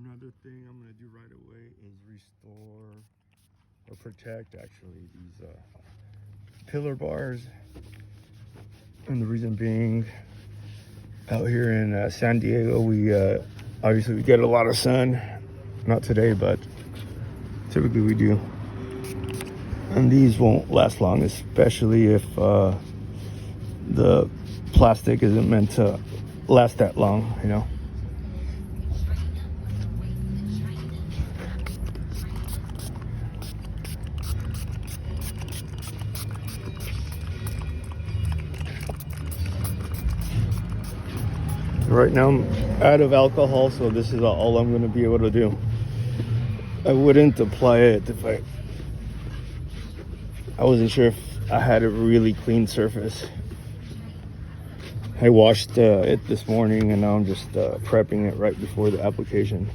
Another thing I'm gonna do right away is restore or protect actually these pillar bars. And the reason being, out here in San Diego, we obviously we get a lot of sun. Not today, but typically we do. And these won't last long, especially if the plastic isn't meant to last that long, you know. Right now I'm out of alcohol, so this is all I'm going to be able to do. I wouldn't apply it if I wasn't sure if I had a really clean surface. I washed it this morning, and now I'm just prepping it right before the application.